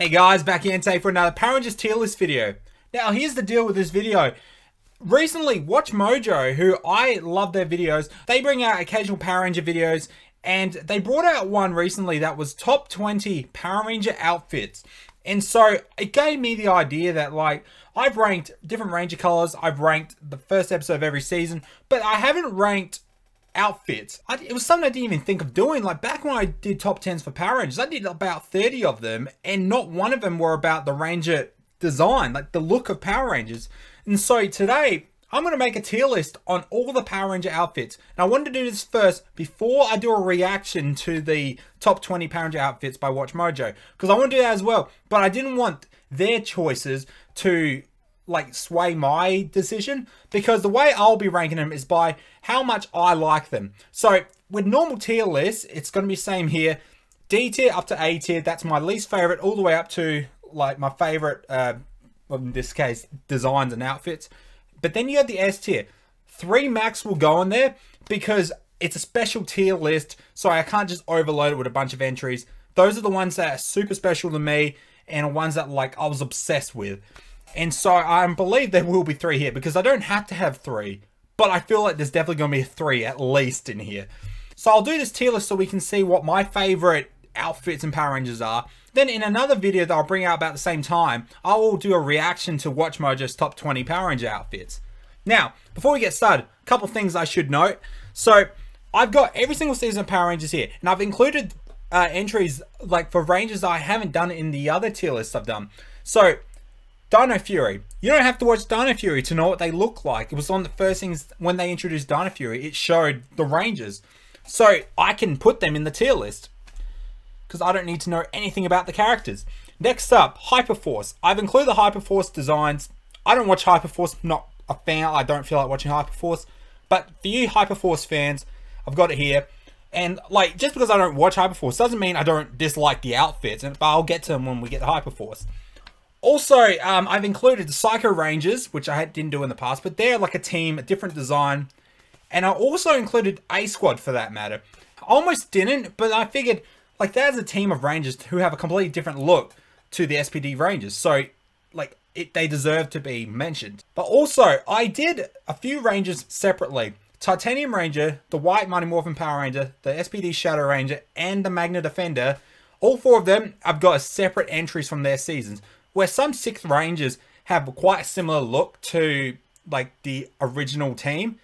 Hey guys, back here today for another Power Rangers tier list video. Now here's the deal with this video. Recently, Watch Mojo, who I love their videos, they bring out occasional Power Ranger videos, and they brought out one recently that was top 20 Power Ranger outfits. And so it gave me the idea that, like, I've ranked different Ranger colors, I've ranked the first episode of every season, but I haven't ranked outfits. It was something I didn't even think of doing. Like, back when I did top 10s for Power Rangers, I did about 30 of them, and not one of them were about the Ranger design, like the look of Power Rangers. And so today, I'm going to make a tier list on all the Power Ranger outfits. And I wanted to do this first before I do a reaction to the top 20 Power Ranger outfits by Watch Mojo, because I want to do that as well. But I didn't want their choices to, like, sway my decision, because the way I'll be ranking them is by how much I like them. So with normal tier lists, it's going to be the same here. D tier up to A tier, that's my least favorite, all the way up to, like, my favorite, in this case, designs and outfits. But then you have the S tier. 3 max will go in there because it's a special tier list, so I can't just overload it with a bunch of entries. Those are the ones that are super special to me and ones that, like, I was obsessed with. And so I believe there will be 3 here, because I don't have to have 3, but I feel like there's definitely going to be 3 at least in here. So I'll do this tier list so we can see what my favorite outfits and Power Rangers are. Then in another video that I'll bring out about the same time, I will do a reaction to Watch Mojo's top 20 Power Ranger outfits. Now, before we get started, a couple things I should note. So I've got every single season of Power Rangers here, and I've included entries like for Rangers I haven't done in the other tier lists I've done. So Dino Fury. You don't have to watch Dino Fury to know what they look like. It was on the first things when they introduced Dino Fury. It showed the Rangers. So I can put them in the tier list, because I don't need to know anything about the characters. Next up, Hyperforce. I've included the Hyperforce designs. I don't watch Hyperforce. I'm not a fan. I don't feel like watching Hyperforce. But for you Hyperforce fans, I've got it here. And, like, just because I don't watch Hyperforce doesn't mean I don't dislike the outfits. But I'll get to them when we get to Hyperforce. Also, I've included the Psycho Rangers, which I didn't do in the past, but they're like a team, a different design. And I also included A-Squad for that matter. I almost didn't, but I figured, like, there's a team of Rangers who have a completely different look to the SPD Rangers. So, like, they deserve to be mentioned. But also, I did a few Rangers separately. Titanium Ranger, the White Mighty Morphin Power Ranger, the SPD Shadow Ranger, and the Magna Defender. All 4 of them, I've got separate entries from their seasons, where some 6th Rangers have quite a similar look to, like, the original team.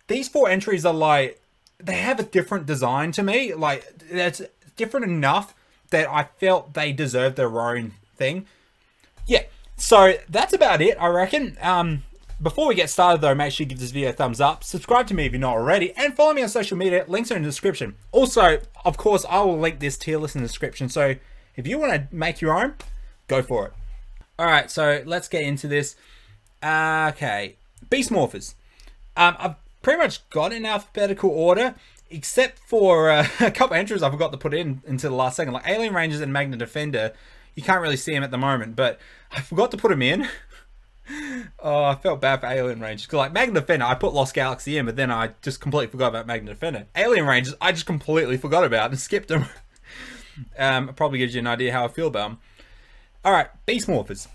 These 4 entries are, like, they have a different design to me. Like, it's different enough that I felt they deserved their own thing. Yeah, so that's about it, I reckon. Before we get started, though, make sure you give this video a thumbs up. Subscribe to me if you're not already. And follow me on social media. Links are in the description. Also, of course, I will link this tier list in the description. So if you want to make your own, go for it. Alright, so let's get into this. Okay, Beast Morphers. I've pretty much got it in alphabetical order, except for a couple entries I forgot to put in until the last second. Like Alien Rangers and Magna Defender, you can't really see them at the moment, but I forgot to put them in. Oh, I felt bad for Alien Rangers, because, like, Magna Defender, I put Lost Galaxy in, but then I just completely forgot about Magna Defender. Alien Rangers, I just completely forgot about and skipped them. It probably gives you an idea how I feel about them. Alright, Beast Morphers.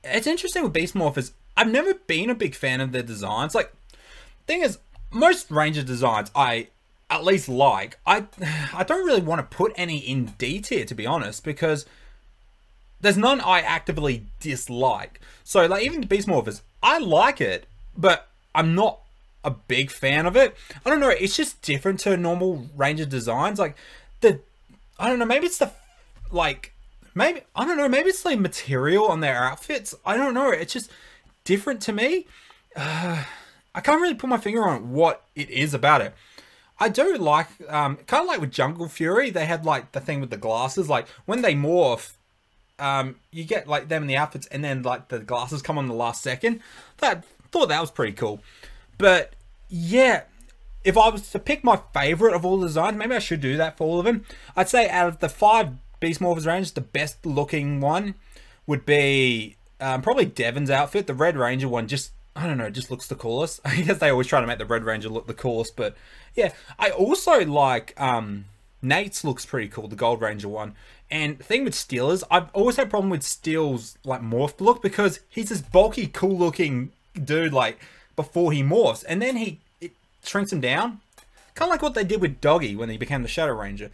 It's interesting with Beast Morphers. I've never been a big fan of their designs. Like, thing is, most Ranger designs I at least like. I don't really want to put any in D tier, to be honest, because there's none I actively dislike. So, like, even the Beast Morphers, I like it, but I'm not a big fan of it. I don't know, it's just different to normal Ranger designs. Like, I don't know, maybe it's the, like, maybe, I don't know, maybe it's the material on their outfits. I don't know, it's just different to me. I can't really put my finger on what it is about it. I do like, kind of like with Jungle Fury, they had, like, the thing with the glasses. Like, when they morph, you get, like, them in the outfits, and then, like, the glasses come on the last second. Thought that was pretty cool. But yeah, if I was to pick my favorite of all the designs, maybe I should do that for all of them. I'd say out of the 5 Beast Morphers Rangers, the best looking one would be probably Devon's outfit. The Red Ranger one, just, I don't know, just looks the coolest. I guess they always try to make the Red Ranger look the coolest, but yeah. I also like Nate's looks pretty cool, the Gold Ranger one. And the thing with Steel is, I've always had a problem with Steel's like morphed look, because he's this bulky, cool looking dude like before he morphs, and then it shrinks him down. Kind of like what they did with Doggy when he became the Shadow Ranger.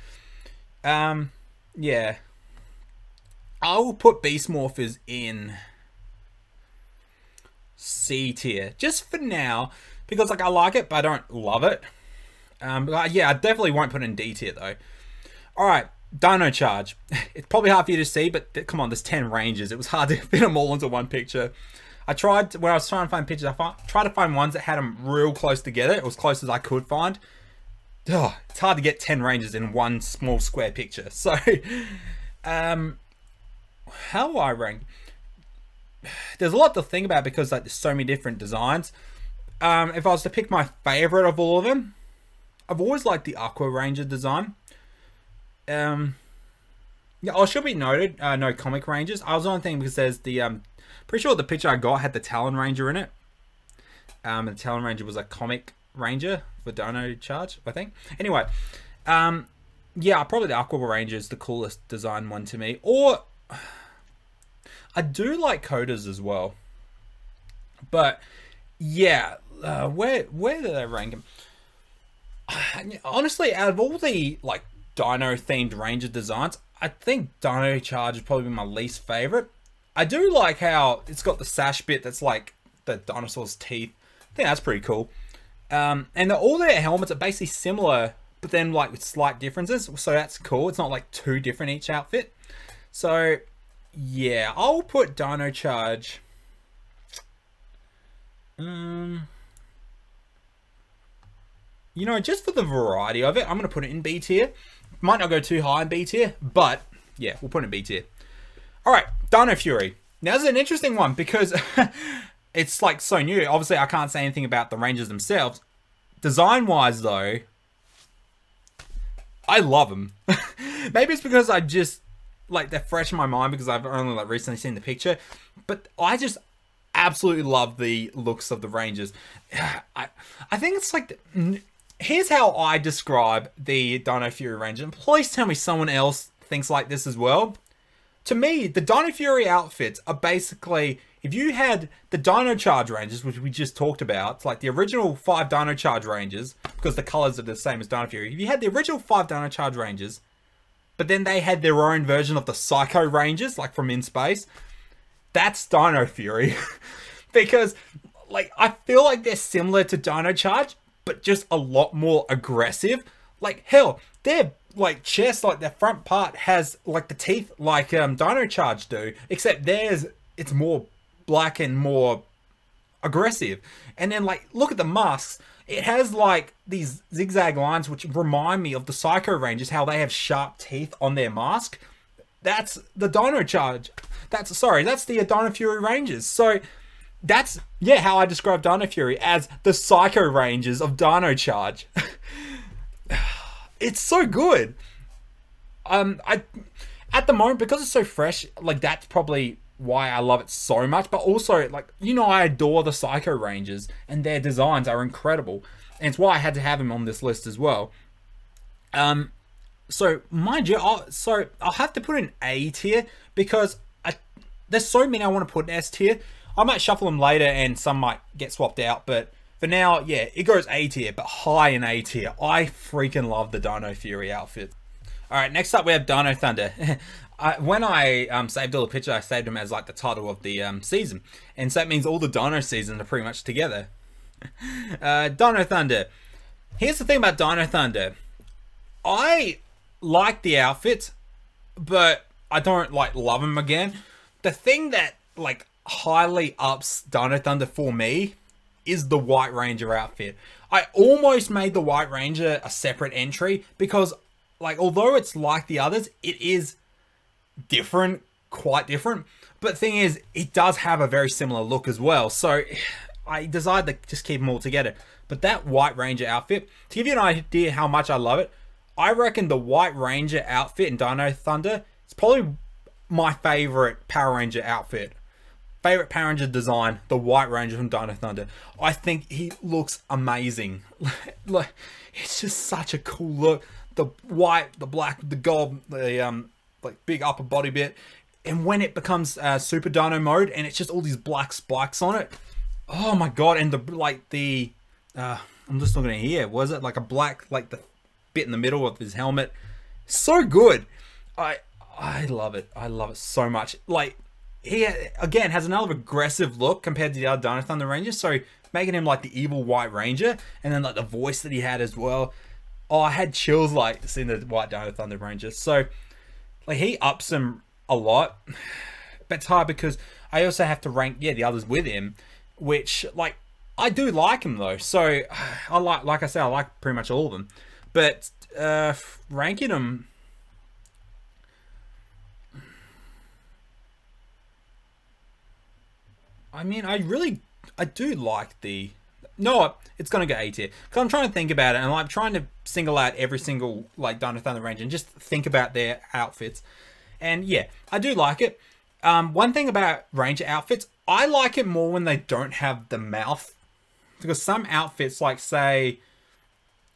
Yeah. I will put Beast Morphers in C tier, just for now, because like I like it, but I don't love it. Yeah, I definitely won't put it in D tier though. Alright, Dino Charge. It's probably hard for you to see, but come on, there's 10 ranges. It was hard to fit them all into one picture. I tried, when I was trying to find pictures, tried to find ones that had them real close together, as close as I could find. Ugh, it's hard to get 10 ranges in one small square picture. So, how will I rank? There's a lot to think about, because like there's so many different designs. If I was to pick my favorite of all of them, I've always liked the Aqua Ranger design. Yeah, oh, should be noted, no comic Rangers. I was only thinking because there's the pretty sure the picture I got had the Talon Ranger in it. And the Talon Ranger was a comic Ranger for Dino Charge, I think. Anyway, yeah, probably the Aqua Ranger is the coolest design one to me. Or I do like Coda's as well. But yeah, where do they rank him? Honestly, out of all the like Dino themed Ranger designs, I think Dino Charge is probably my least favorite. I do like how it's got the sash bit that's like the dinosaur's teeth. I think that's pretty cool. And all their helmets are basically similar, but then like with slight differences. So that's cool. It's not like too different each outfit. So yeah, I'll put Dino Charge. You know, just for the variety of it, I'm going to put it in B tier. Might not go too high in B tier, but yeah, we'll put it in B tier. All right, Dino Fury. Now, this is an interesting one because it's like so new. Obviously, I can't say anything about the Rangers themselves. Design-wise, though, I love them. Maybe it's because I just, like, they're fresh in my mind because I've only, like, recently seen the picture. But I just absolutely love the looks of the Rangers. I think it's like... Here's how I describe the Dino Fury Ranger. And please tell me someone else thinks like this as well. To me, the Dino Fury outfits are basically... If you had the Dino Charge Rangers, which we just talked about, it's like the original 5 Dino Charge Rangers, because the colors are the same as Dino Fury. If you had the original 5 Dino Charge Rangers, but then they had their own version of the Psycho Rangers, like from In Space, that's Dino Fury. Because, like, I feel like they're similar to Dino Charge, but just a lot more aggressive. Like, hell, their, like, chest, like, their front part has, like, the teeth like Dino Charge do, except theirs, it's more black and more aggressive. And then, like, look at the masks. It has, like, these zigzag lines which remind me of the Psycho Rangers, how they have sharp teeth on their mask. That's the Dino Charge. That's the Dino Fury Rangers. So that's, yeah, how I describe Dino Fury, as the Psycho Rangers of Dino Charge. It's so good. At the moment, because it's so fresh, like, that's probably why I love it so much. But also, like, you know, I adore the Psycho Rangers, and their designs are incredible. And it's why I had to have him on this list as well. So, mind you, I'll have to put in A tier, because there's so many I want to put in S tier. I might shuffle them later, and some might get swapped out, but for now, yeah, it goes A tier, but high in A tier. I freaking love the Dino Fury outfit. Alright, next up we have Dino Thunder. When I saved all the pictures, I saved them as like the title of the season. And so that means all the Dino seasons are pretty much together. Dino Thunder. Here's the thing about Dino Thunder. I like the outfits, but I don't like love them again. The thing that like highly ups Dino Thunder for me is the White Ranger outfit. I almost made the White Ranger a separate entry because, like, although it's like the others, it is different, quite different. But the thing is, it does have a very similar look as well. So I decided to just keep them all together. But that White Ranger outfit, to give you an idea how much I love it, I reckon the White Ranger outfit in Dino Thunder is probably my favorite Power Ranger outfit. Favorite Power Ranger design, the White Ranger from Dino Thunder. I think he looks amazing. Like, it's just such a cool look. the white, the black, the gold, the like big upper body bit. And when it becomes Super Dino mode, and it's just all these black spikes on it, oh my god! And I'm just looking at here. Was it like a black, like the bit in the middle of his helmet? So good. I love it. I love it so much. Like, he again has another aggressive look compared to the other Dino Thunder Rangers. So making him like the evil White Ranger, and then like the voice that he had as well. Oh, I had chills like seeing the White Dino Thunder Ranger. So like he ups him a lot, but it's hard because I also have to rank the others with him, which like I do like him though. So I like I said, I like pretty much all of them, but ranking them, I mean, I do like the, no, it's gonna go A tier because I'm trying to think about it, and I'm trying to single out every single like Dino Thunder Ranger and just think about their outfits. And yeah, I do like it. One thing about Ranger outfits, I like it more when they don't have the mouth. Because some outfits, like say,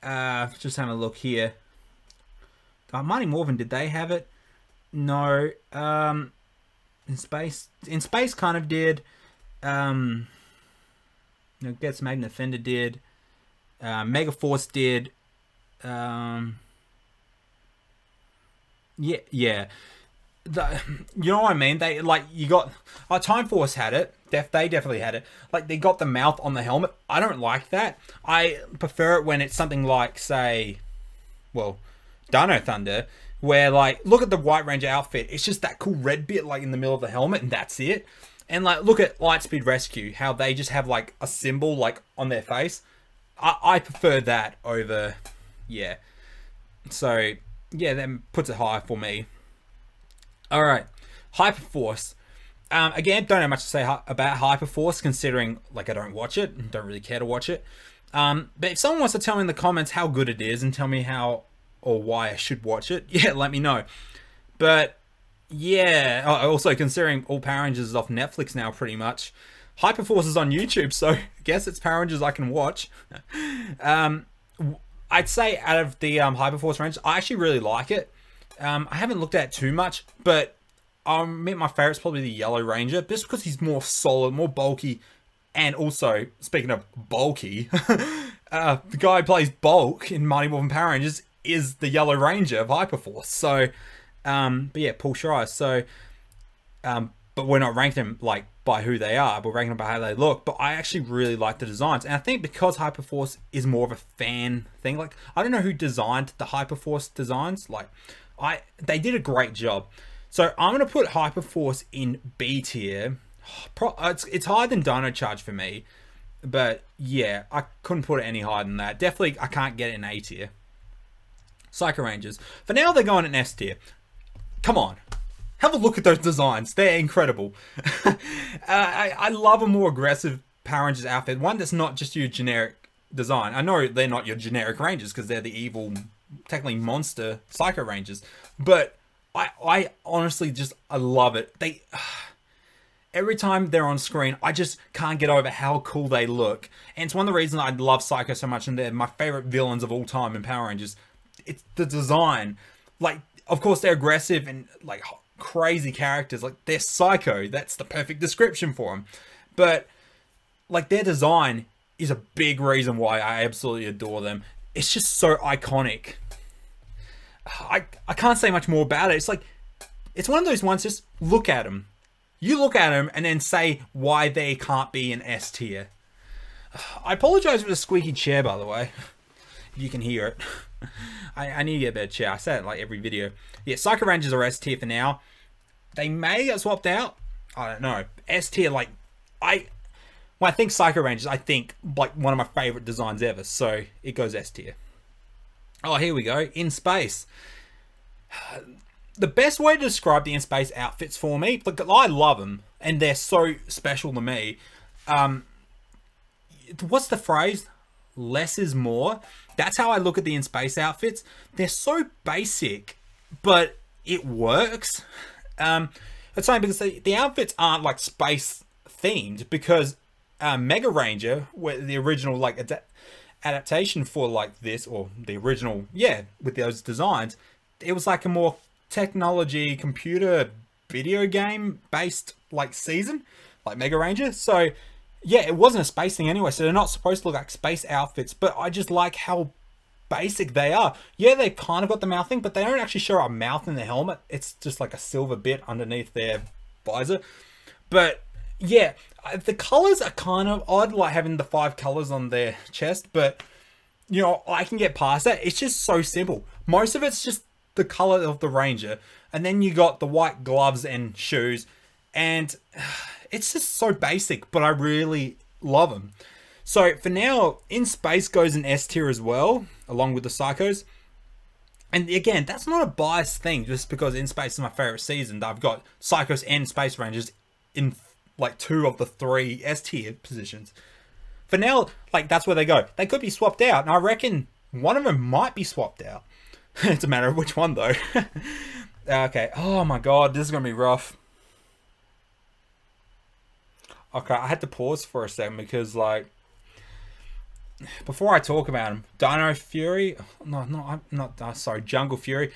just having a look here. Mighty Morphin, did they have it? No. In Space kind of did. Gets Magna Fender did. Mega Force did. Yeah. You know what I mean? They like, you got Time Force had it. They definitely had it. Like, they got the mouth on the helmet. I don't like that. I prefer it when it's something like, say, well, Dino Thunder, where like, look at the White Ranger outfit. It's just that cool red bit like in the middle of the helmet, and that's it. And like, look at Lightspeed Rescue, how they just have like a symbol like on their face. I prefer that over, yeah. So yeah, that puts it high for me. All right, Hyperforce. Again, don't have much to say about Hyperforce, considering like I don't watch it and don't really care to watch it. But if someone wants to tell me in the comments how good it is and tell me how or why I should watch it, yeah, let me know. But yeah, also considering all Power Rangers is off Netflix now, pretty much. Hyperforce is on YouTube, so I guess it's Power Rangers I can watch. I'd say out of the Hyperforce Rangers, I actually really like it. I haven't looked at it too much, but my favorite's probably the Yellow Ranger, just because he's more solid, more bulky, and also, speaking of bulky, the guy who plays Bulk in Mighty Morphin Power Rangers is the Yellow Ranger of Hyperforce. So, but yeah, Paul Schreier. So, but we're not ranking them like by who they are, we're ranking them by how they look. But I actually really like the designs, and I think because Hyperforce is more of a fan thing, like I don't know who designed the Hyperforce designs, like they did a great job. So I'm gonna put Hyperforce in B tier. It's higher than Dino Charge for me, but yeah, I couldn't put it any higher than that. Definitely, I can't get it in A tier. Psycho Rangers. For now, they're going in S tier. Come on. Have a look at those designs. They're incredible. I love a more aggressive Power Rangers outfit. One that's not just your generic design. I know they're not your generic Rangers because they're the evil, technically monster Psycho Rangers. But I honestly I love it. Every time they're on screen, I just can't get over how cool they look. And it's one of the reasons I love Psycho so much, and they're my favorite villains of all time in Power Rangers. It's the design. Like, of course, they're aggressive and like crazy characters. Like, they're psycho. That's the perfect description for them. But like, their design is a big reason why I absolutely adore them. It's just so iconic. I can't say much more about it. It's like, it's one of those ones, just look at them. You look at them and then say why they can't be an S tier. I apologize for the squeaky chair, by the way. If you can hear it. I need to get a better chair. I say it in like every video. Yeah, Psycho Rangers are S tier for now. They may get swapped out. I don't know. S tier, like, when I think Psycho Rangers, I think like one of my favorite designs ever. So it goes S tier. Oh, here we go. In Space. The best way to describe the In Space outfits for me, like, I love them and they're so special to me. What's the phrase? Less is more. That's how I look at the In Space outfits. They're so basic, but it works. It's funny because the outfits aren't like space themed, because Mega Ranger, where the original like adaptation for like this, or the original, yeah, with those designs, it was like a more technology computer video game based like season, like Mega Ranger. So yeah, it wasn't a space thing anyway, so they're not supposed to look like space outfits, but I just like how basic they are. Yeah, they kind of got the mouth thing, but they don't actually show a mouth in the helmet. It's just like a silver bit underneath their visor. But yeah, the colors are kind of odd, like having the 5 colors on their chest, but you know, I can get past that. It's just so simple. Most of it's just the color of the Ranger, and then you got the white gloves and shoes, and it's just so basic, but I really love them. So for now, In Space goes in S tier as well, along with the Psychos. And again, that's not a biased thing, just because In Space is my favorite season. I've got Psychos and Space Rangers in like 2 of the 3 S tier positions. For now, like, that's where they go. They could be swapped out, and I reckon one of them might be swapped out. It's a matter of which one, though. Okay. Oh my god, this is gonna be rough. Okay, I had to pause for a second because, like, before I talk about them, Dino Fury, sorry, Jungle Fury.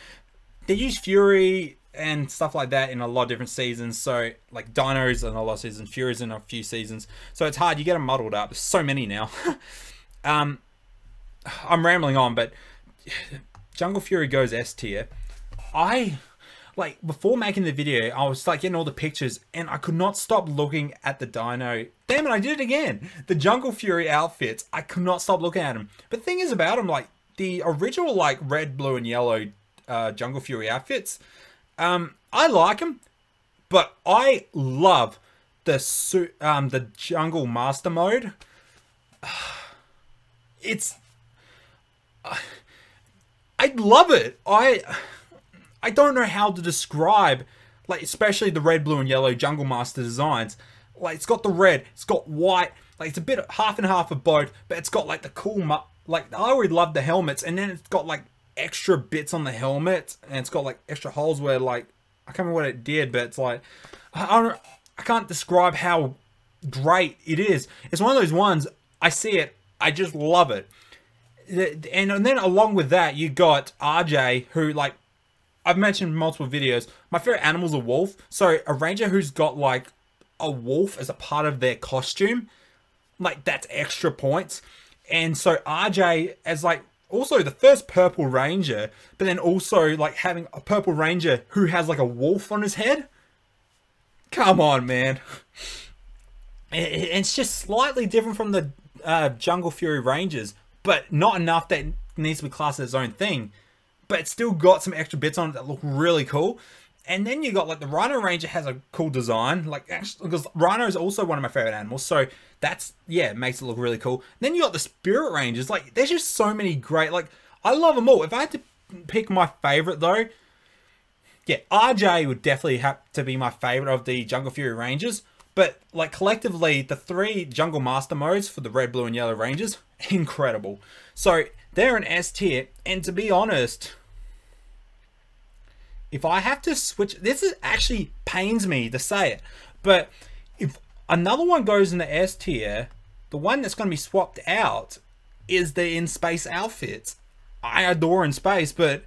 They use Fury and stuff like that in a lot of different seasons. So, like, Dino's in a lot of seasons, Fury's in a few seasons. So it's hard, you get them muddled up. There's so many now. I'm rambling on, but Jungle Fury goes S tier. Like, before making the video, I was like getting all the pictures and I could not stop looking at the Dino. Damn it, I did it again. The Jungle Fury outfits, I could not stop looking at them. But the thing is about them, like, the original, like, red, blue, and yellow Jungle Fury outfits, I like them, but I love the Jungle Master mode. I love it. I don't know how to describe, like, especially the red, blue, and yellow Jungle Master designs. Like, it's got the red, it's got white, like, it's a bit half and half of both, but it's got, like, the cool, like, I already love the helmets, and then it's got, like, extra bits on the helmet, and it's got, like, extra holes where, like, I can't remember what it did, but it's like, I can't describe how great it is. It's one of those ones, I see it, I just love it. And then along with that, you got RJ, who, like, I've mentioned in multiple videos, my favorite animal's a wolf. So a ranger who's got, like, a wolf as a part of their costume, like, that's extra points. And so RJ as, like, also the first purple ranger, but then also, like, having a purple ranger who has, like, a wolf on his head. Come on, man. It's just slightly different from the Jungle Fury Rangers, but not enough that it needs to be classed as its own thing. But it's still got some extra bits on it that look really cool. And then you got, like, the Rhino Ranger has a cool design, like, actually, because Rhino is also one of my favorite animals, so that's, yeah, it makes it look really cool. And then you got the Spirit Rangers. Like, there's just so many great, like, I love them all. If I had to pick my favorite, though, yeah, RJ would definitely have to be my favorite of the Jungle Fury Rangers. But, like, collectively, the 3 Jungle Master modes for the red, blue, and yellow Rangers, incredible. So they're an S tier, and to be honest, if I have to switch, this is actually pains me to say it, but if another one goes in the S tier, the one that's going to be swapped out is the In Space outfits. I adore In Space, but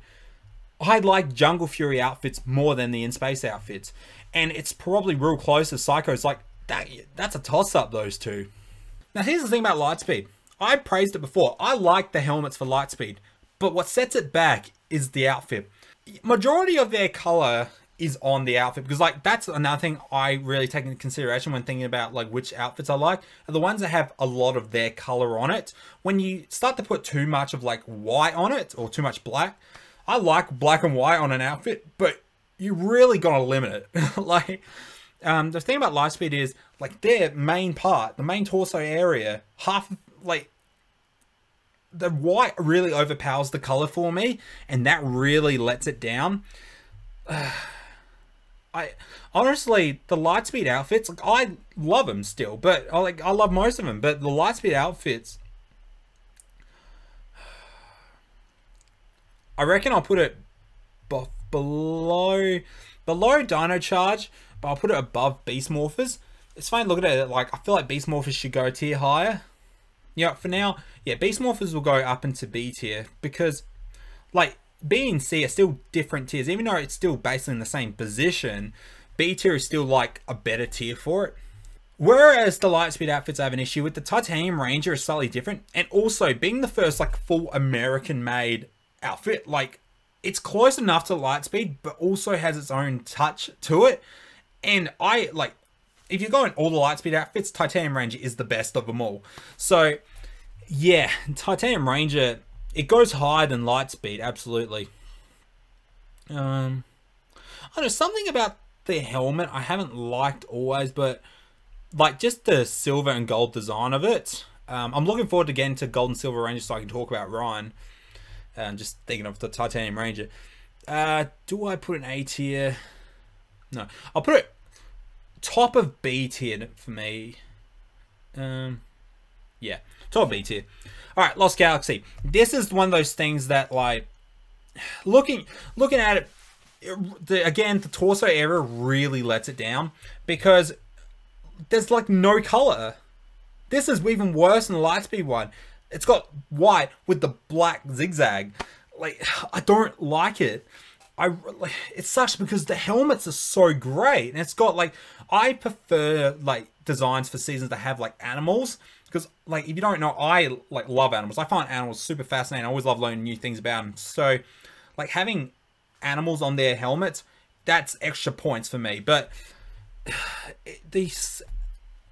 I like Jungle Fury outfits more than the In Space outfits, and it's probably real close to Psychos. Like, that's a toss-up, those two. Now, here's the thing about Lightspeed. I praised it before. I like the helmets for Lightspeed, but what sets it back is the outfit. Majority of their color is on the outfit, because, like, that's another thing I really take into consideration when thinking about, like, which outfits I like, are the ones that have a lot of their color on it. When you start to put too much of, like, white on it, or too much black, I like black and white on an outfit, but you really gotta limit it. Like, the thing about Lightspeed is, like, their main part, the main torso area, like, the white really overpowers the color for me, and that really lets it down. I honestly, the Lightspeed outfits, like, I love them still, but I love most of them, but the Lightspeed outfits, I reckon I'll put it below Dino Charge, but I'll put it above Beast Morphers. It's funny looking at it, like, I feel like Beast Morphers should go a tier higher. Yeah, for now, yeah, Beast Morphers will go up into B tier because, like, B and C are still different tiers. Even though it's still basically in the same position, B tier is still, like, a better tier for it. Whereas the Lightspeed outfits I have an issue with, the Titanium Ranger is slightly different. And also, being the first, like, full American-made outfit, like, it's close enough to Lightspeed, but also has its own touch to it. And I, like, if you're going all the Lightspeed outfits, Titanium Ranger is the best of them all. So, yeah, Titanium Ranger, it goes higher than Lightspeed, absolutely. I don't know, something about the helmet I haven't liked always, but like just the silver and gold design of it. I'm looking forward to getting to Gold and Silver Ranger so I can talk about Ryan. Just thinking of the Titanium Ranger. Do I put an A tier? No, I'll put it top of B tier for me. Yeah, top of B tier. All right, Lost Galaxy. This is one of those things that, like, looking at it, again, the torso area really lets it down because there's like no color. This is even worse than the Lightspeed one. It's got white with the black zigzag. Like, I don't like it. It sucks because the helmets are so great, and it's got, like, I prefer, like, designs for seasons that have, like, animals, because, like, if you don't know, I, like, love animals. I find animals super fascinating. I always love learning new things about them. So, like, having animals on their helmets, that's extra points for me. But these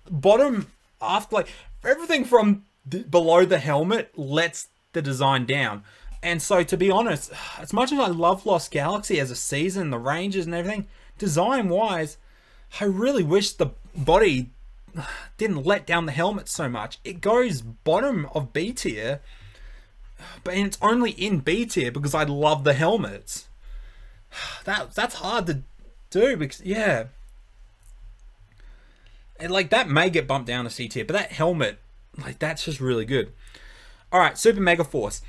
bottom, after, like, everything from below the helmet lets the design down. And so, to be honest, as much as I love Lost Galaxy as a season, the ranges and everything, design-wise, I really wish the body didn't let down the helmet so much. It goes bottom of B tier, but it's only in B tier because I love the helmets. That's hard to do because, yeah. And, like, that may get bumped down to C tier, but that helmet, like, that's just really good. Alright, Super Mega Force.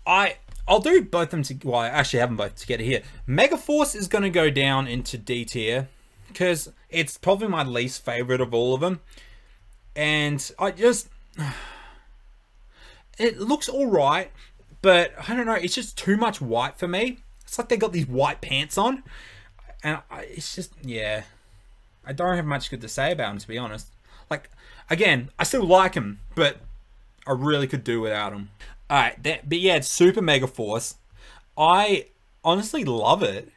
I'll do both of them to, well, I actually have them both together here. Mega Force is going to go down into D tier because it's probably my least favorite of all of them. And it looks alright, but I don't know, it's just too much white for me. It's like they got these white pants on. And it's just, yeah. I don't have much good to say about them, to be honest. Like, again, I still like them, but I really could do without them. Alright, but yeah, it's Super Mega Force. I honestly love it.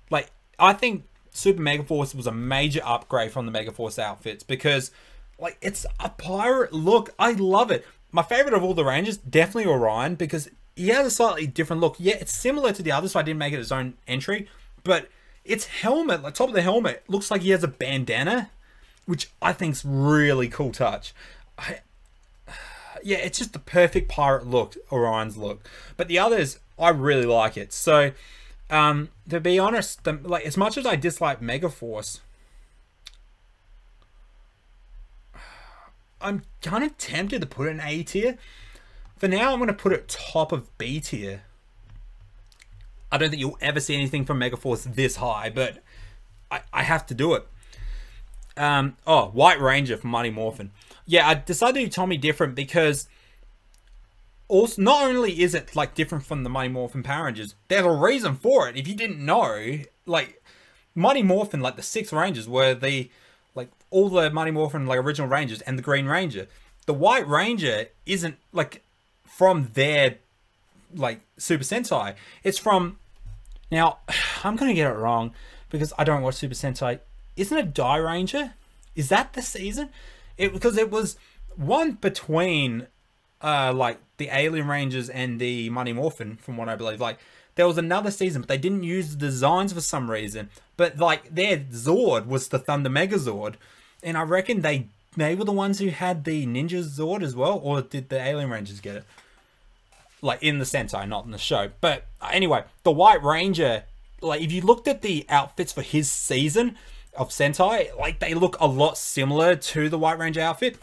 Like, I think Super Mega Force was a major upgrade from the Mega Force outfits because, like, it's a pirate look. I love it. My favorite of all the Rangers, definitely Orion, because he has a slightly different look. Yeah, it's similar to the others, so I didn't make it his own entry, but its helmet, like top of the helmet, looks like he has a bandana, which I think's really cool touch. Yeah, it's just the perfect pirate look, Orion's look. But the others, I really like it. So, to be honest, like, as much as I dislike Mega Force, I'm kind of tempted to put it in A tier. For now, I'm going to put it top of B tier. I don't think you'll ever see anything from Mega Force this high, but I have to do it. Oh, White Ranger from Mighty Morphin. Yeah, I decided to do Tommy different because also not only is it, like, different from the Mighty Morphin Power Rangers, there's a reason for it. If you didn't know, like, Mighty Morphin, like, the 6 Rangers were the, like, all the Mighty Morphin, like, original Rangers and the Green Ranger. The White Ranger isn't, like, from their, like, Super Sentai. It's from, now, I'm going to get it wrong because I don't watch Super Sentai. Isn't it Die Ranger? Is that the season? Because it was one between, like, the Alien Rangers and the Mighty Morphin, from what I believe. Like, there was another season, but they didn't use the designs for some reason. But, like, their Zord was the Thunder Megazord. And I reckon they were the ones who had the Ninja Zord as well. Or did the Alien Rangers get it? Like, in the Sentai, not in the show. But, anyway, the White Ranger, like, if you looked at the outfits for his season of Sentai, like, they look a lot similar to the White Ranger outfit.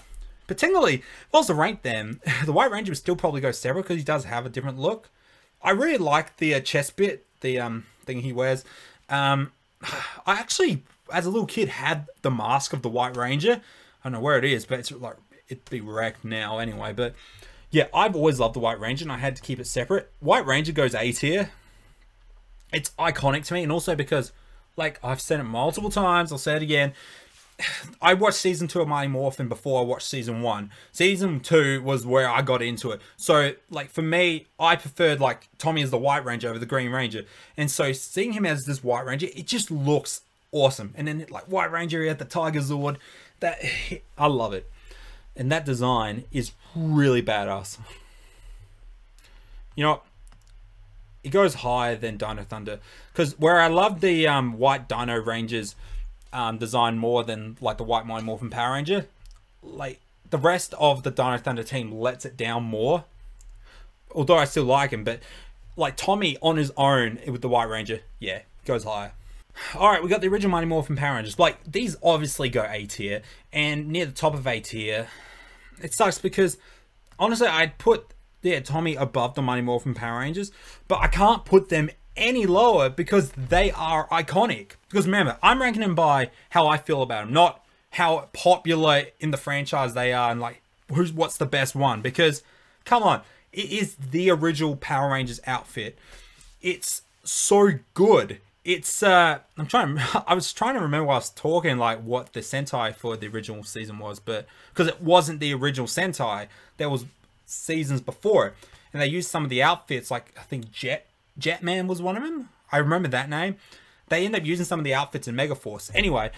But technically, if I was to rank them, the White Ranger would still probably go separate because he does have a different look. I really like the chest bit, the thing he wears. I actually, as a little kid, had the mask of the White Ranger. I don't know where it is, but it's like it'd be wrecked now anyway. But yeah, I've always loved the White Ranger, and I had to keep it separate. White Ranger goes A tier. It's iconic to me, and also because, like, I've said it multiple times, I'll say it again, I watched season 2 of Mighty Morphin before I watched season 1. Season 2 was where I got into it. So, like, for me, I preferred, like, Tommy as the White Ranger over the Green Ranger. And so, seeing him as this White Ranger, it just looks awesome. And then, like, White Ranger, he had the Tiger Zord. I love it. And that design is really badass. You know, it goes higher than Dino Thunder. Because where I love the White Dino Rangers design more than like the White Mighty Morphin Power Ranger, like the rest of the Dino Thunder team lets it down more, although I still like him. But like Tommy on his own with the White Ranger, yeah, goes higher. All right, we got the original Mighty Morphin Power Rangers. Like, these obviously go A tier, and near the top of A tier, it sucks because honestly I'd put Tommy above the Mighty Morphin Power Rangers, but I can't put them any lower because they are iconic. Because remember, I'm ranking them by how I feel about them, not how popular in the franchise they are and like what's the best one. Because come on, it is the original Power Rangers outfit. It's so good. It's I was trying to remember while I was talking like what the Sentai for the original season was, but because it wasn't the original Sentai, there was seasons before it, and they used some of the outfits, like I think Jetman was one of them. I remember that name. They end up using some of the outfits in Megaforce. Anyway,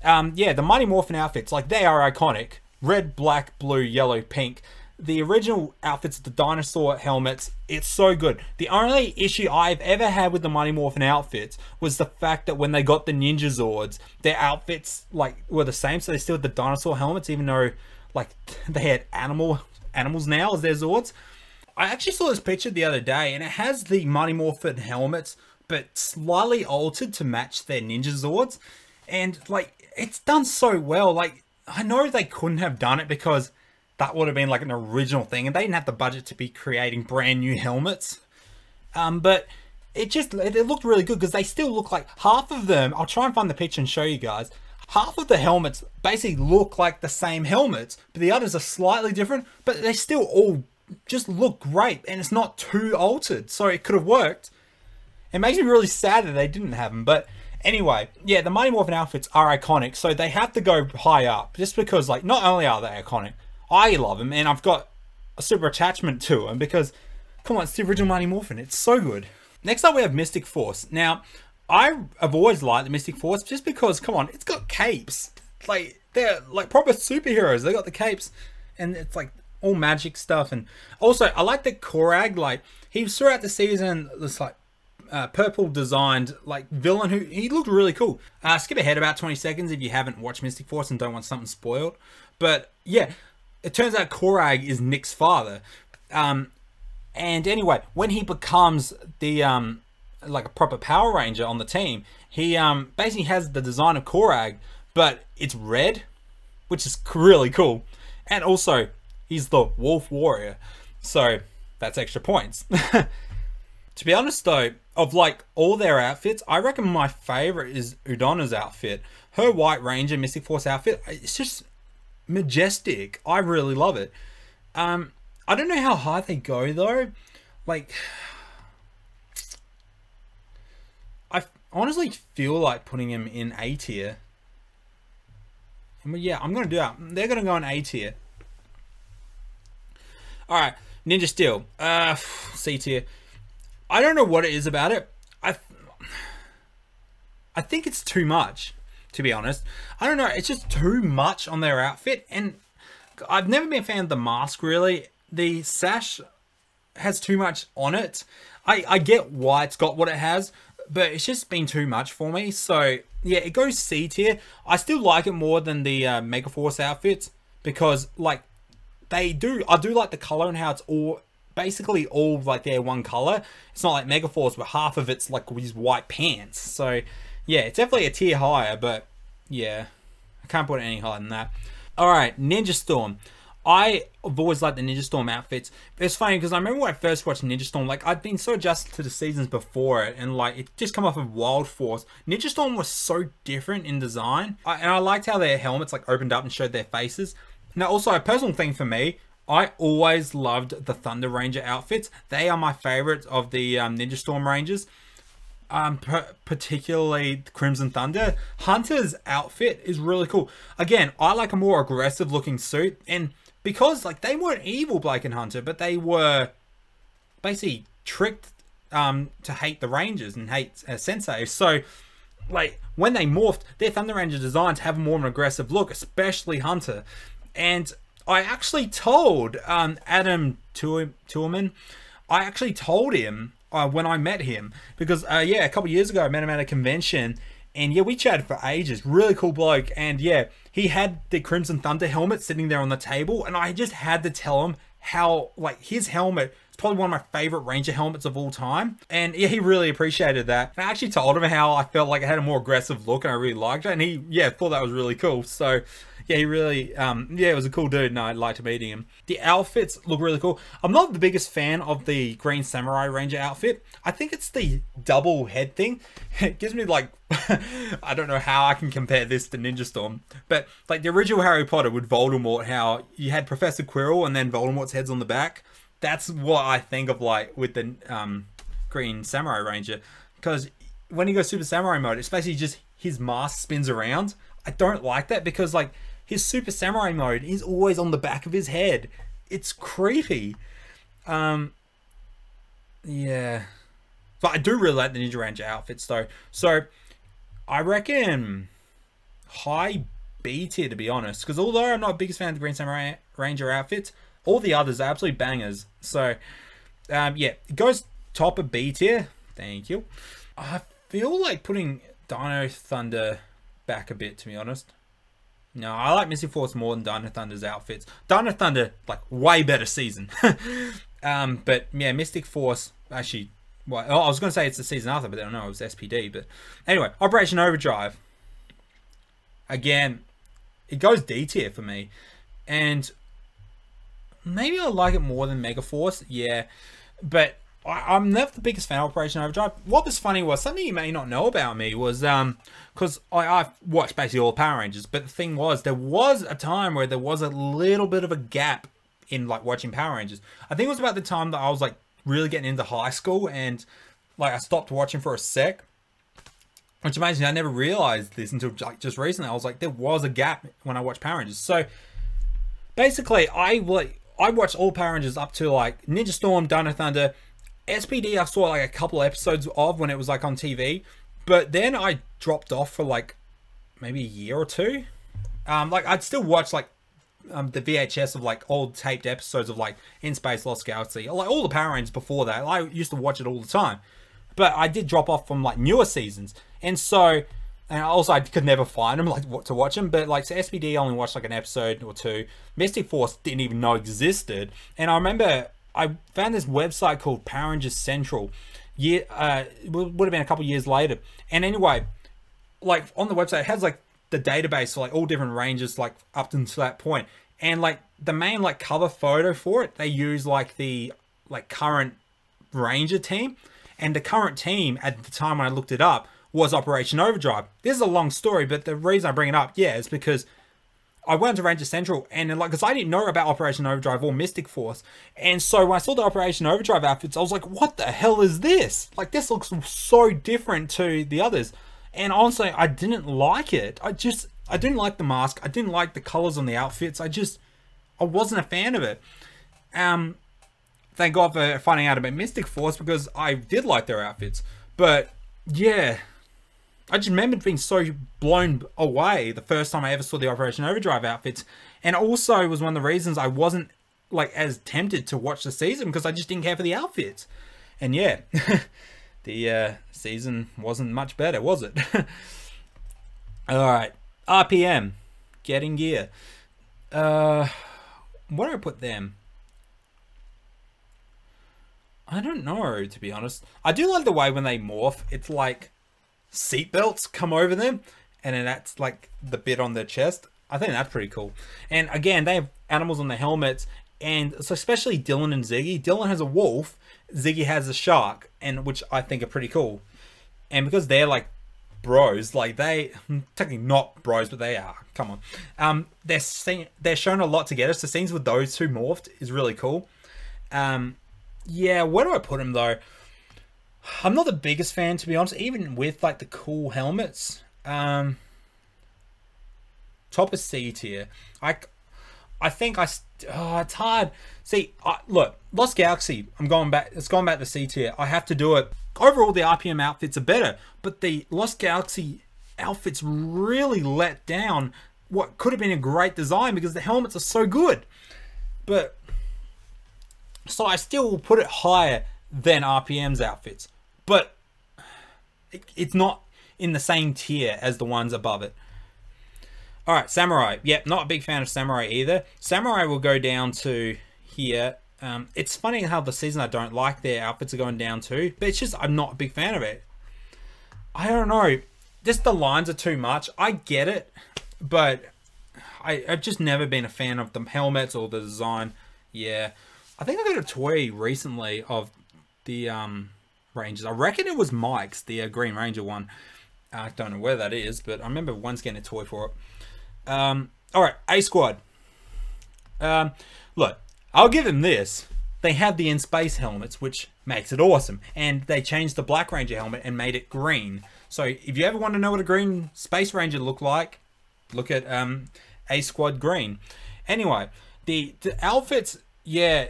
yeah, the Mighty Morphin outfits, like, they are iconic. Red, black, blue, yellow, pink. The original outfits, the dinosaur helmets, it's so good. The only issue I've ever had with the Mighty Morphin outfits was the fact that when they got the Ninja Zords, their outfits, like, were the same. So they still had the dinosaur helmets, even though, like, they had animals now as their Zords. I actually saw this picture the other day, and it has the Mighty Morphin helmets, but slightly altered to match their Ninja Zords. And, like, it's done so well. Like, I know they couldn't have done it because that would have been, like, an original thing, and they didn't have the budget to be creating brand new helmets. But it looked really good because they still look like half of them. I'll try and find the picture and show you guys. Half of the helmets basically look like the same helmets, but the others are slightly different, but they still all just look great, and it's not too altered, so it could have worked. It makes me really sad that they didn't have them, but anyway, yeah, the Mighty Morphin outfits are iconic, so they have to go high up, just because, like, not only are they iconic, I love them, and I've got a super attachment to them, because, come on, it's the original Mighty Morphin, it's so good. Next up, we have Mystic Force. Now, I've always liked the Mystic Force, just because, come on, it's got capes. Like, they're, like, proper superheroes, they got the capes, and it's, like, all magic stuff. And also I like that Korag, like, he was throughout the season this like purple designed like villain who he looked really cool. Skip ahead about 20 seconds if you haven't watched Mystic Force and don't want something spoiled. But yeah, it turns out Korag is Nick's father. And anyway, when he becomes the like a proper Power Ranger on the team, he basically has the design of Korag, but it's red, which is really cool. And also he's the Wolf Warrior, so that's extra points. To be honest though, of like all their outfits, I reckon my favorite is Udona's outfit. Her White Ranger Mystic Force outfit, it's just majestic. I really love it. I don't know how high they go though. Like, I honestly feel like putting him in A tier. And yeah, I'm gonna do that. They're gonna go in A tier. Alright, Ninja Steel, C tier. I don't know what it is about it. I think it's too much, to be honest. I don't know, it's just too much on their outfit, and I've never been a fan of the mask, really. The sash has too much on it. I get why it's got what it has, but it's just been too much for me. So, yeah, it goes C tier. I still like it more than the Megaforce outfits, because, like, I do like the color and how it's all basically all like their one color. It's not like Megaforce, but half of it's like these white pants. So yeah, it's definitely a tier higher, but yeah, I can't put it any higher than that. All right, Ninja Storm. I've always liked the Ninja Storm outfits. It's funny because I remember when I first watched Ninja Storm, like, I'd been so adjusted to the seasons before it, and like it just come off of Wild Force. Ninja Storm was so different in design, and I liked how their helmets like opened up and showed their faces. Now, also a personal thing for me, I always loved the Thunder Ranger outfits. They are my favorites of the Ninja Storm Rangers. Particularly Crimson Thunder. Hunter's outfit is really cool. Again, I like a more aggressive looking suit, and because like they weren't evil, Blake and Hunter, but they were basically tricked to hate the Rangers and hate Sensei. So like when they morphed, their Thunder Ranger designs have more of an aggressive look, especially Hunter. And I actually told Adam Tuerman, I actually told him when I met him, because yeah, a couple years ago I met him at a convention, and yeah, we chatted for ages. Really cool bloke. And yeah, he had the Crimson Thunder helmet sitting there on the table, and I just had to tell him how like his helmet is probably one of my favorite Ranger helmets of all time. And yeah, he really appreciated that. And I actually told him how I felt like it had a more aggressive look and I really liked it, and he thought that was really cool. So yeah, he really yeah, it was a cool dude, and I liked meeting him. The outfits look really cool. I'm not the biggest fan of the Green Samurai Ranger outfit. I think it's the double head thing. It gives me like I don't know how I can compare this to Ninja Storm, but like the original Harry Potter with Voldemort, how you had Professor Quirrell and then Voldemort's head's on the back. That's what I think of like with the Green Samurai Ranger, because when he goes Super Samurai mode, it's basically just his mask spins around. I don't like that, because like his Super Samurai mode is always on the back of his head. It's creepy. Yeah. But I do really like the Ninja Ranger outfits though. So I reckon high B tier, to be honest. Because although I'm not the biggest fan of the Green Samurai Ranger outfits, all the others are absolute bangers. So yeah, it goes top of B tier. Thank you. I feel like putting Dino Thunder back a bit, to be honest. No, I like Mystic Force more than Dino Thunder's outfits. Dino Thunder, like, way better season. But yeah, Mystic Force, actually, well, I was going to say it's the season after, but I don't know, it was SPD. But anyway, Operation Overdrive. Again, it goes D tier for me. And maybe I like it more than Megaforce, yeah. But I'm never the biggest fan of Operation Overdrive. What was funny was, something you may not know about me was, because I've watched basically all Power Rangers, but the thing was, there was a time where there was a little bit of a gap in like watching Power Rangers. I think it was about the time that I was like really getting into high school, and like I stopped watching for a sec. Which amazing, I never realized this until like just recently. I was like, there was a gap when I watched Power Rangers. So basically, I watched all Power Rangers up to like Ninja Storm, Dino Thunder. SPD I saw like a couple episodes of when it was like on TV, but then I dropped off for like maybe a year or two. Like I'd still watch like the VHS of like old taped episodes of like In Space, Lost Galaxy, like all the Power Rangers before that. I used to watch it all the time, but I did drop off from like newer seasons, and so, and also I could never find them like what to watch them. But like, so SPD only watched like an episode or two. Mystic Force didn't even know existed, and I remember I found this website called Power Rangers Central. Yeah, it would have been a couple years later. And anyway, like on the website, it has like the database for like all different Rangers, like up until that point. And like the main like cover photo for it, they use like the like current Ranger team. And the current team at the time when I looked it up was Operation Overdrive. This is a long story, but the reason I bring it up, yeah, is because I went to Ranger Central, and like, because I didn't know about Operation Overdrive or Mystic Force, and so when I saw the Operation Overdrive outfits, I was like, what the hell is this? Like, this looks so different to the others. And honestly, I didn't like it. I didn't like the mask. I didn't like the colors on the outfits. I wasn't a fan of it. Thank God for finding out about Mystic Force, because I did like their outfits. But yeah, I just remembered being so blown away the first time I ever saw the Operation Overdrive outfits. And also it was one of the reasons I wasn't like as tempted to watch the season, because I just didn't care for the outfits. And yeah, the season wasn't much better, was it? Alright, RPM, Getting Gear. Where do I put them? I don't know, to be honest. I do like the way when they morph, it's like seatbelts come over them, and then that's like the bit on their chest. I think that's pretty cool. And again, they have animals on their helmets, and so especially Dylan and Ziggy. Dylan has a wolf, Ziggy has a shark, and which I think are pretty cool. And because they're like bros. Like they, technically not bros, but they are. Come on. They're shown a lot together. So scenes with those two morphed is really cool. Yeah, where do I put them though? I'm not the biggest fan, to be honest, even with like the cool helmets. Top of C tier. I think it's hard. See, look, Lost Galaxy, it's going back to C tier. I have to do it. Overall, the RPM outfits are better, but the Lost Galaxy outfits really let down what could have been a great design because the helmets are so good. But, so I still will put it higher than RPM's outfits. But it's not in the same tier as the ones above it. Alright, Samurai. Yep, not a big fan of Samurai either. Samurai will go down to here. It's funny how the season I don't like their outfits are going down too. But it's just, I'm not a big fan of it. I don't know. Just the lines are too much. I get it. But I've just never been a fan of the helmets or the design. Yeah. I think I got a toy recently of the Rangers. I reckon it was Mike's, the Green Ranger one. I don't know where that is, but I remember once getting a toy for it. Alright, A Squad. Look, I'll give them this. They have the in-space helmets, which makes it awesome. And they changed the Black Ranger helmet and made it green. So if you ever want to know what a green Space Ranger look like, look at A Squad green. Anyway, the outfits, yeah,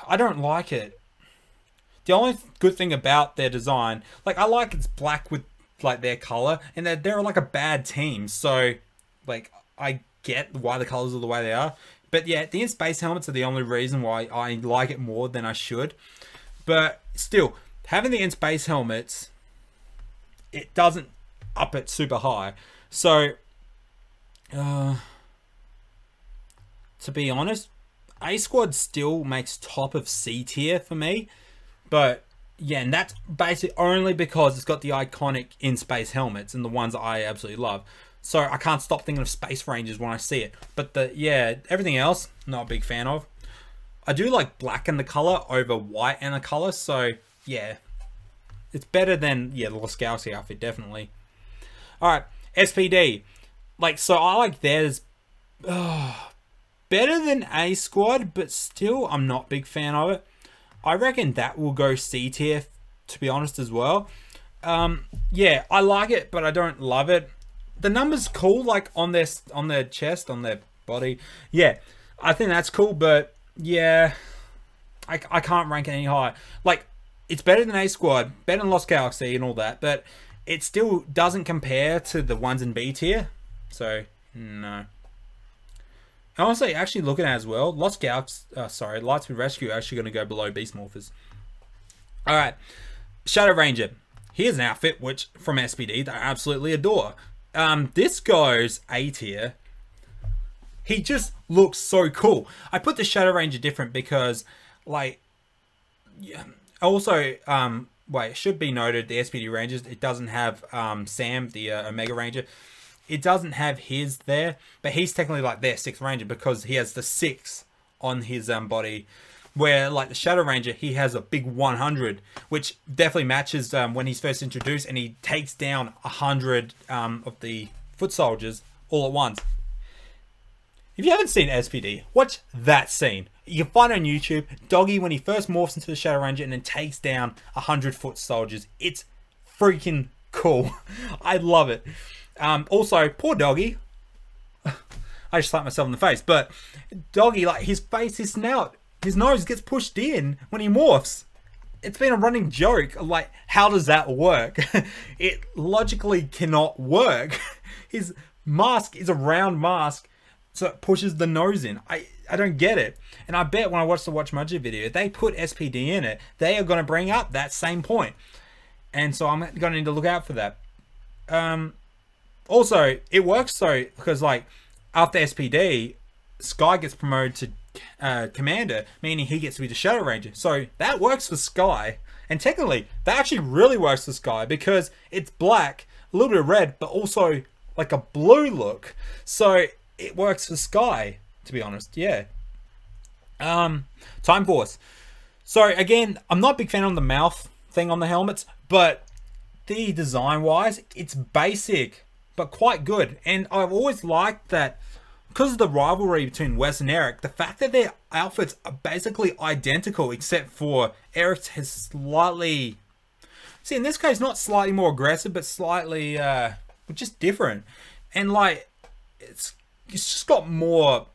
I don't like it. The only good thing about their design, like I like it's black with like their color, and they're like a bad team. So like I get why the colors are the way they are. But yeah, the in-space helmets are the only reason why I like it more than I should. But still, having the in-space helmets, it doesn't up it super high. So to be honest, A Squad still makes top of C tier for me. But yeah, and that's basically only because it's got the iconic in-space helmets and the ones that I absolutely love. So I can't stop thinking of Space Rangers when I see it. But everything else, not a big fan of. I do like black in the color over white in the color. So yeah, it's better than the Lost Galaxy outfit, definitely. All right, SPD. Like, so I like theirs better than A Squad, but still I'm not a big fan of it. I reckon that will go C tier, to be honest, as well. Yeah, I like it, but I don't love it. The number's cool, like on their chest, on their body. Yeah, I think that's cool, but yeah, I can't rank it any higher. Like, it's better than A Squad, better than Lost Galaxy and all that, but it still doesn't compare to the ones in B tier. So, no. Honestly, actually looking at it as well, Lost Galaxy, Lightspeed Rescue are actually going to go below Beast Morphers. Alright, Shadow Ranger. Here's an outfit which, from SPD, that I absolutely adore. This goes A tier. He just looks so cool. I put the Shadow Ranger different because, like, yeah. Also, wait, it should be noted, the SPD Rangers, it doesn't have Sam, the Omega Ranger. It doesn't have his there, but he's technically like their 6th Ranger because he has the 6 on his body. Where like the Shadow Ranger, he has a big 100, which definitely matches when he's first introduced, and he takes down 100 of the foot soldiers all at once. If you haven't seen SPD, watch that scene. You can find it on YouTube. Doggy, when he first morphs into the Shadow Ranger and then takes down 100 foot soldiers. It's freaking cool. I love it. Also, poor Doggy. I just slapped myself in the face. But Doggy, like his face, his snout, his nose gets pushed in when he morphs. It's been a running joke. Like, how does that work? It logically cannot work. His mask is a round mask, so it pushes the nose in. I don't get it. And I bet when I watch the Watch Mojo video, if they put SPD in it, they are going to bring up that same point. And so I'm going to need to look out for that. Also, it works so because like after SPD, Sky gets promoted to Commander, meaning he gets to be the Shadow Ranger. So that works for Sky, and technically that actually really works for Sky because it's black, a little bit of red, but also like a blue look. So it works for Sky, to be honest. Yeah. Time Force. So again, I'm not a big fan of the mouth thing on the helmets, but the design wise, it's basic, but quite good. And I've always liked that because of the rivalry between Wes and Eric, the fact that their outfits are basically identical, except for Eric's has slightly, see in this case, not slightly more aggressive, but slightly, just different. And like, it's just got more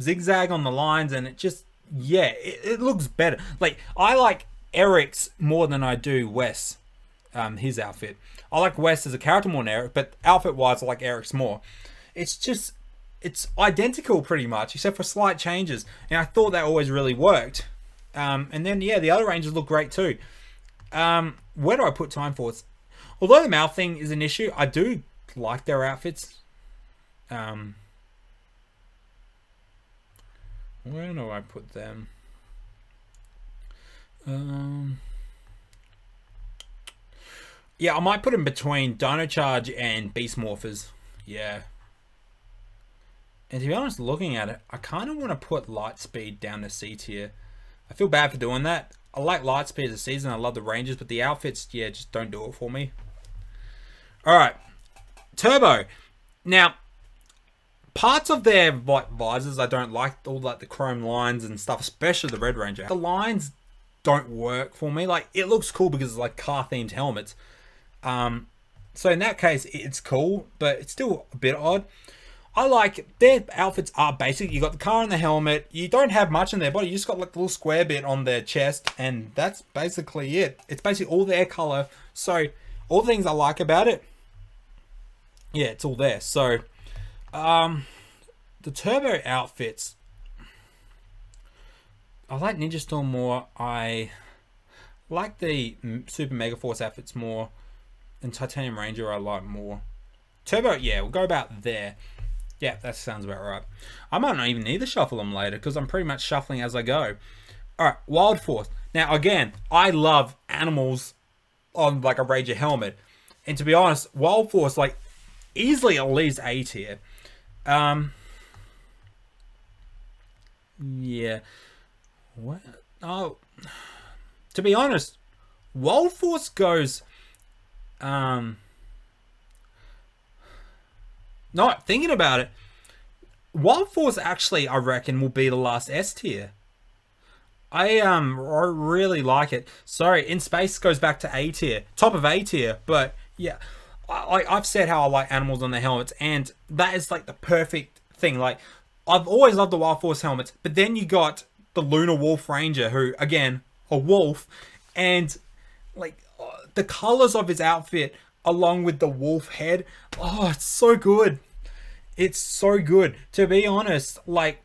zigzag on the lines, and it just, yeah, it looks better. Like, I like Eric's more than I do Wes, his outfit. I like Wes as a character more than Eric, but outfit wise I like Eric's more. It's identical pretty much, except for slight changes, and I thought that always really worked. And then yeah, the other ranges look great too. Where do I put Time Force? Although the mouth thing is an issue, I do like their outfits. Where do I put them? Yeah, I might put them between Dino Charge and Beast Morphers. Yeah. And to be honest, looking at it, I kind of want to put Lightspeed down to C tier. I feel bad for doing that. I like Lightspeed as a season. I love the Rangers, but the outfits, yeah, just don't do it for me. Alright. Turbo. Now, parts of their like visors I don't like, all like the chrome lines and stuff, especially the Red Ranger. The lines don't work for me. Like, it looks cool because it's like car-themed helmets. So in that case, it's cool, but it's still a bit odd. I like their outfits are basic. You got the car and the helmet. You don't have much in their body. You just got like a little square bit on their chest, and that's basically it. It's basically all their color. So all the things I like about it, yeah, it's all there. So the Turbo outfits, I like Ninja Storm more. I like the Super Mega Force outfits more, and Titanium Ranger I like more. Turbo, yeah, we'll go about there. Yeah, that sounds about right. I might not even need to shuffle them later because I'm pretty much shuffling as I go. Alright, Wild Force. Now, again, I love animals on like a Ranger helmet. And to be honest, Wild Force, like, easily at least A tier. Yeah. What? Oh. To be honest, Wild Force goes... Not thinking about it, Wild Force actually, I reckon, will be the last S tier. I really like it. Sorry, In Space goes back to A tier, top of A tier. But yeah, I've said how I like animals on the helmets, and that is like the perfect thing. Like, I've always loved the Wild Force helmets, but then you got the Lunar Wolf Ranger, who again, a wolf, and like the colors of his outfit along with the wolf head, oh, it's so good. It's so good. To be honest, like,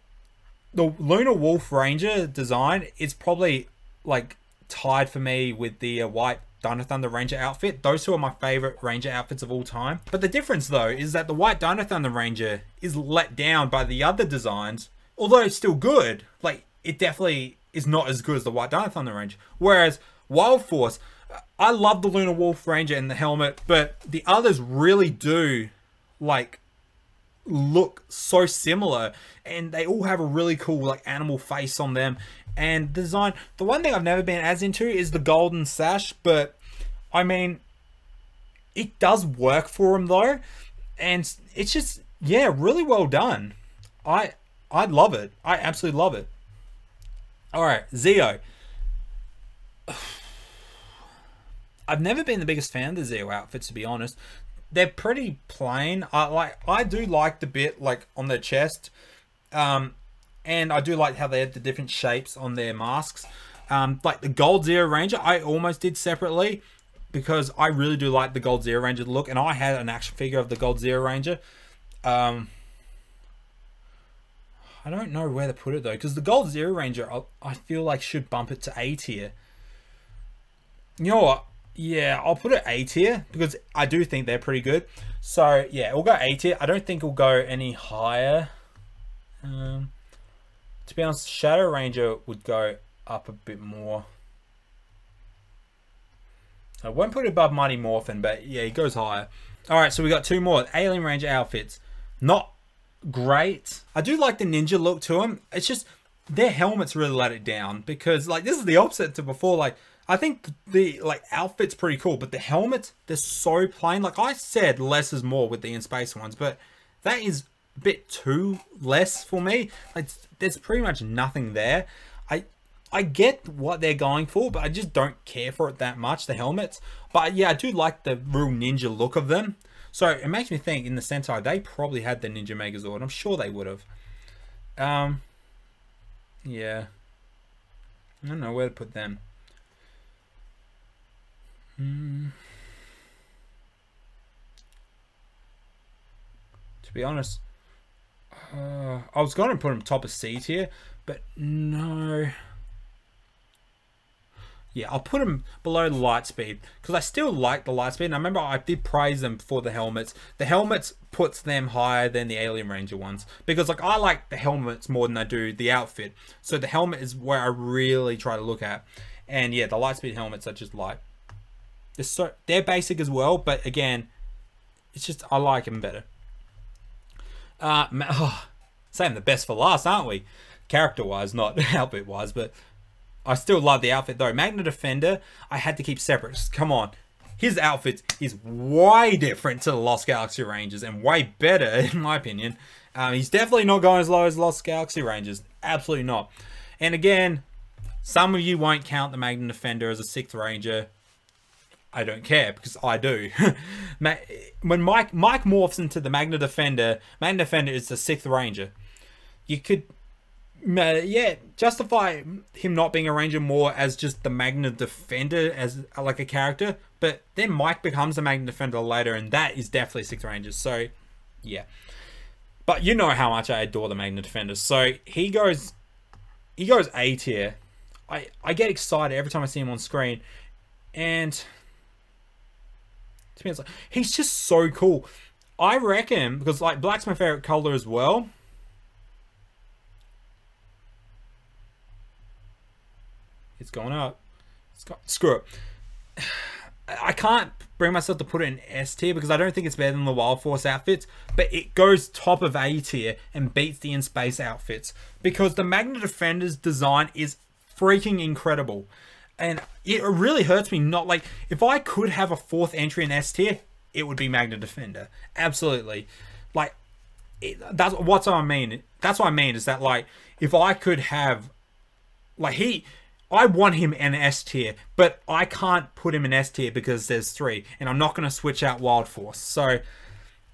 the Lunar Wolf Ranger design is probably like tied for me with the white Dino Thunder Ranger outfit. Those two are my favorite Ranger outfits of all time. But the difference though is that the white Dino Thunder Ranger is let down by the other designs, although it's still good. Like, it definitely is not as good as the white Dino Thunder Ranger. Whereas Wild Force, I love the Lunar Wolf Ranger and the helmet, but the others really do like look so similar, and they all have a really cool like animal face on them. And design, the one thing I've never been as into is the golden sash, but I mean, it does work for them though, and it's just, yeah, really well done. I love it. I absolutely love it. All right, Zeo. I've never been the biggest fan of the Zeo outfits, to be honest. They're pretty plain. I do like the bit like on their chest, and I do like how they have the different shapes on their masks. Like the Gold Zeo Ranger, I almost did separately because I really do like the Gold Zeo Ranger look, and I had an action figure of the Gold Zeo Ranger. I don't know where to put it though, because the Gold Zeo Ranger, I feel like should bump it to A tier. You know what? Yeah, I'll put it A tier because I do think they're pretty good. So yeah, we'll go A tier. I don't think we'll go any higher. To be honest, Shadow Ranger would go up a bit more. I won't put it above Mighty Morphin, but yeah, he goes higher. All right, so we got two more Alien Ranger outfits. Not great. I do like the ninja look to them. It's just their helmets really let it down, because like this is the opposite to before. Like, I think the like outfit's pretty cool, but the helmets, they're so plain. Like I said, less is more with the in space ones, but that is a bit too less for me. Like, there's pretty much nothing there. I get what they're going for, but I just don't care for it that much, the helmets. But yeah, I do like the real ninja look of them. So it makes me think, in the Sentai, they probably had the Ninja Megazord. I'm sure they would have. Yeah. I don't know where to put them. To be honest, I was going to put them top of C tier, but no. Yeah, I'll put them below the Lightspeed because I still like the Lightspeed. And I remember I did praise them for the helmets. The helmets puts them higher than the Alien Ranger ones because like I like the helmets more than I do the outfit. So the helmet is where I really try to look at. And yeah, the Lightspeed helmets are just like they're basic as well, but again, it's just I like them better. Saving the best for last, aren't we? Character-wise, not outfit-wise, but I still love the outfit though. Magna Defender, I had to keep separate. Come on. His outfit is way different to the Lost Galaxy Rangers and way better in my opinion. He's definitely not going as low as Lost Galaxy Rangers. Absolutely not. And again, some of you won't count the Magna Defender as a 6th Ranger. I don't care because I do. When Mike morphs into the Magna Defender is the 6th Ranger. You could yeah, justify him not being a Ranger more as just the Magna Defender as like a character, but then Mike becomes the Magna Defender later, and that is definitely 6th Ranger. So yeah, but you know how much I adore the Magna Defender. So he goes A tier. I get excited every time I see him on screen, and to me it's like he's just so cool. I reckon because like black's my favorite color as well. It's going up. Screw it. I can't bring myself to put it in S tier because I don't think it's better than the Wild Force outfits, but it goes top of A tier and beats the in-space outfits because the Magna Defender's design is freaking incredible. And it really hurts me not like, if I could have a 4th entry in S tier, it would be Magna Defender. Absolutely. Like, that's what I mean. That's what I mean is that like, if I could have, like I want him in S tier, but I can't put him in S tier because there's 3, and I'm not going to switch out Wild Force. So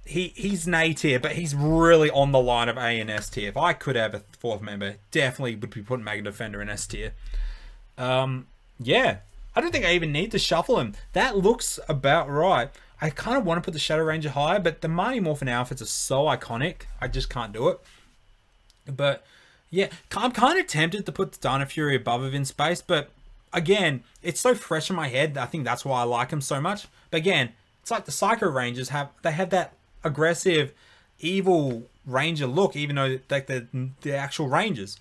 he's an A tier, but he's really on the line of A and S tier. If I could have a 4th member, definitely would be putting Magna Defender in S tier. Yeah, I don't think I even need to shuffle him. That looks about right. I kind of want to put the Shadow Ranger higher, but the Mighty Morphin outfits are so iconic. I just can't do it. But yeah, I'm kind of tempted to put Dino Fury above of in space, but again, it's so fresh in my head. I think that's why I like him so much. But again, it's like the Psycho Rangers have that aggressive, evil Ranger look, even though like the actual Rangers.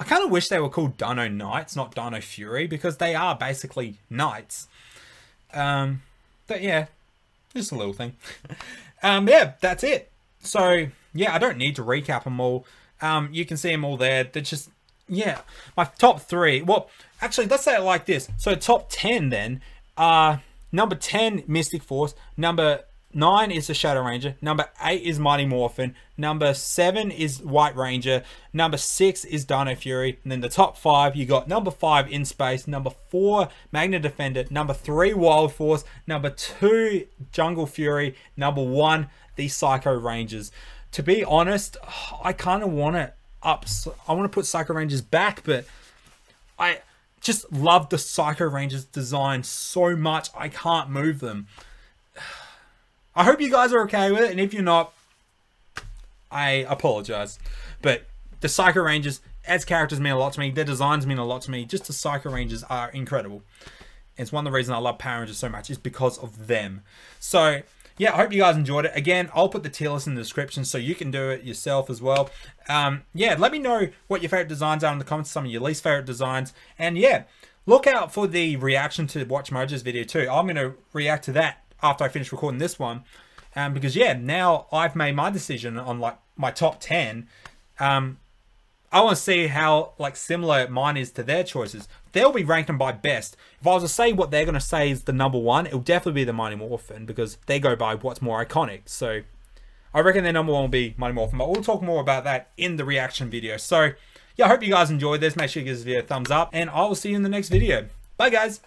I kind of wish they were called Dino Knights, not Dino Fury, because they are basically knights. But yeah, just a little thing. Yeah, that's it. So yeah, I don't need to recap them all. You can see them all there. They're just, yeah, my top 3. Well, actually, let's say it like this. So top 10 then, number 10, Mystic Force. Number 9 is the Shadow Ranger. Number 8 is Mighty Morphin. Number 7 is White Ranger. Number 6 is Dino Fury. And then the top 5, you got number 5, In Space. Number 4, Magna Defender. Number 3, Wild Force. Number 2, Jungle Fury. Number 1, the Psycho Rangers. To be honest, I kind of want it up. I want to put Psycho Rangers back, but I just love the Psycho Rangers design so much. I can't move them. I hope you guys are okay with it, and if you're not, I apologize. But the Psycho Rangers as characters mean a lot to me. Their designs mean a lot to me. Just the Psycho Rangers are incredible. And it's one of the reasons I love Power Rangers so much is because of them. So yeah, I hope you guys enjoyed it. Again, I'll put the tier list in the description so you can do it yourself as well. Yeah, let me know what your favorite designs are in the comments, some of your least favorite designs. And yeah, look out for the reaction to Watch Mojo's video too. I'm going to react to that after I finish recording this one. Because yeah, now I've made my decision on like my top 10. I want to see how like similar mine is to their choices. They'll be ranked them by best. If I was to say what they're going to say is the number one, it'll definitely be the Mighty Morphin because they go by what's more iconic. So I reckon their number one will be Mighty Morphin, but we'll talk more about that in the reaction video. So yeah, I hope you guys enjoyed this. Make sure you give this video a thumbs up, and I will see you in the next video. Bye guys.